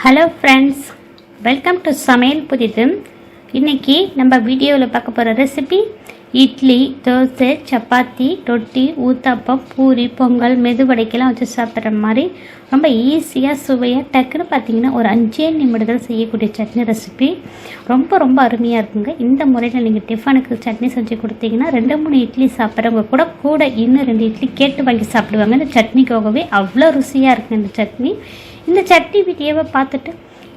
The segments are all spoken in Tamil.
ஹலோ ஃப்ரெண்ட்ஸ், வெல்கம் டு சமையல் புதிது. இன்றைக்கி நம்ம வீடியோவில் பார்க்க போகிற ரெசிபி இட்லி, தோசை, சப்பாத்தி, ரொட்டி, ஊத்தாப்பம், பூரி, பொங்கல், மெதுவடைக்கெல்லாம் வச்சு சாப்பிட்ற மாதிரி ரொம்ப ஈஸியாக சுவையாக டக்குன்னு பார்த்தீங்கன்னா ஒரு 5 நிமிடத்தில் செய்யக்கூடிய சட்னி ரெசிபி ரொம்ப அருமையாக இருக்குங்க. இந்த முறையில் நீங்கள் டிஃபனுக்கு சட்னி செஞ்சு கொடுத்தீங்கன்னா 2-3 இட்லி சாப்பிட்றவங்க கூட இன்னும் 2 இட்லி கேட்டு வாங்கி சாப்பிடுவாங்க. இந்த சட்னிக்காகவே அவ்வளோ ருசியாக இருக்குங்க இந்த சட்னி. இந்த சட்னி வீடியோவை பார்த்துட்டு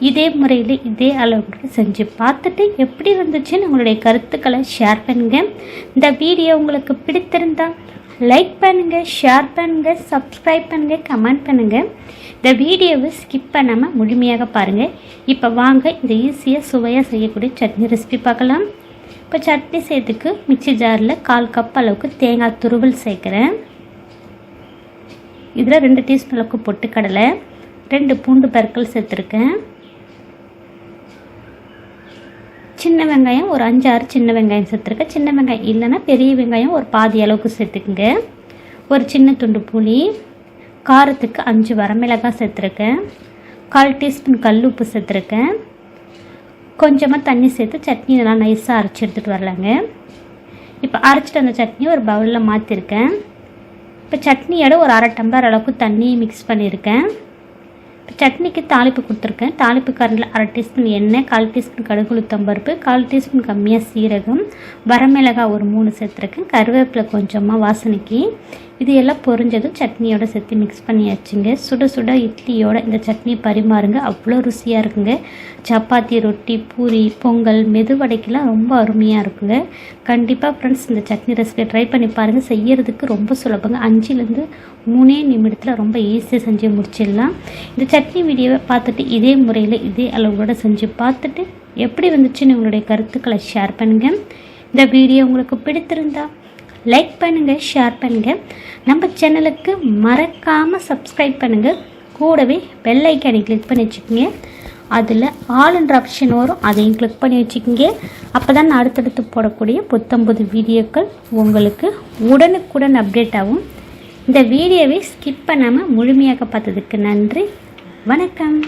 இதே முறையில் இதே அளவுக்கு செஞ்சு பார்த்துட்டு எப்படி வந்துச்சுன்னு உங்களுடைய கருத்துக்களை ஷேர் பண்ணுங்கள். இந்த வீடியோ உங்களுக்கு பிடித்திருந்தால் லைக் பண்ணுங்கள், ஷேர் பண்ணுங்கள், சப்ஸ்கிரைப் பண்ணுங்கள், கமெண்ட் பண்ணுங்கள். இந்த வீடியோவை ஸ்கிப் பண்ணாமல் முழுமையாக பாருங்கள். இப்போ வாங்க இந்த ஈஸியாக சுவையாக செய்யக்கூடிய சட்னி ரெசிபி பார்க்கலாம். இப்போ சட்னி செய்யறதுக்கு மிக்சி ஜாரில் 1/4 கப் அளவுக்கு தேங்காய் துருவல் சேர்க்குறேன். இதில் 2 டீஸ்பூன் அளவுக்கு பொட்டுக்கடலை, 2 பூண்டு பற்கள் சேர்த்துருக்கேன். சின்ன வெங்காயம் ஒரு 5-6 சின்ன வெங்காயம் சேர்த்துருக்கேன். சின்ன வெங்காயம் இல்லைன்னா பெரிய வெங்காயம் ஒரு பாதி அளவுக்கு சேர்த்துக்குங்க. ஒரு சின்ன துண்டு புளி, காரத்துக்கு 5 வரமிளகாய் சேர்த்துருக்கேன். 1/4 டீஸ்பூன் கல் உப்பு சேர்த்துருக்கேன். கொஞ்சமாக தண்ணி சேர்த்து சட்னி நல்லா நைஸாக அரைச்சி எடுத்துகிட்டு வரலாங்க. இப்போ அரைச்சிட்டு அந்த சட்னி ஒரு பவுலில் மாற்றிருக்கேன். இப்போ சட்னியோட ஒரு 1/2 டம்ளர் அளவுக்கு தண்ணியை மிக்ஸ் பண்ணியிருக்கேன். சட்னிக்கு தாளிப்பு கொடுத்துருக்கேன். தாளிப்பு கரண்டில் 1/2 டீஸ்பூன் எண்ணெய், 1/4 டீஸ்பூன் கடுகு உளுத்தம்பருப்பு, 1/4 டீஸ்பூன் கம்மியாக சீரகம், வரமிளகாய் ஒரு 3 சேர்த்துருக்கேன். கருவேப்பிலை கொஞ்சமாக வாசனைக்கு. இது எல்லாம் பொரிஞ்சதும் சட்னியோட சேர்த்து மிக்ஸ் பண்ணியாச்சுங்க. சுட சுட இட்லியோட இந்த சட்னி பரிமாறுங்க, அவ்வளோ ருசியாக இருக்குங்க. சப்பாத்தி, ரொட்டி, பூரி, பொங்கல், மெதுவடைக்கெல்லாம் ரொம்ப அருமையாக இருக்குங்க. கண்டிப்பாக ஃப்ரெண்ட்ஸ் இந்த சட்னி ரெசிபி ட்ரை பண்ணி பாருங்கள். செய்யறதுக்கு ரொம்ப சுலபங்க. 5லேருந்து 3 நிமிடத்தில் ரொம்ப ஈஸியாக செஞ்சு முடிச்சிடலாம். இந்த சட்னி வீடியோவை பார்த்துட்டு இதே முறையில் இதே அளவோடு செஞ்சு பார்த்துட்டு எப்படி வந்துச்சுன்னு உங்களுடைய கருத்துக்களை ஷேர் பண்ணுங்கள். இந்த வீடியோ உங்களுக்கு பிடித்திருந்தா லைக் பண்ணுங்கள், ஷேர் பண்ணுங்கள். நம்ம சேனலுக்கு மறக்காமல் சப்ஸ்கிரைப் பண்ணுங்கள். கூடவே பெல் ஐக்கானை கிளிக் பண்ணி வச்சுக்கோங்க. அதில் ஆல்ன்ற ஆப்ஷன் வரும், அதையும் கிளிக் பண்ணி வச்சுக்கோங்க. அப்போ தான் நான் அடுத்தடுத்து போடக்கூடிய புத்தம்புது வீடியோக்கள் உங்களுக்கு உடனுக்குடன் அப்டேட் ஆகும். இந்த வீடியோவை ஸ்கிப் பண்ணாமல் முழுமையாக பார்த்ததுக்கு நன்றி. வணக்கம்.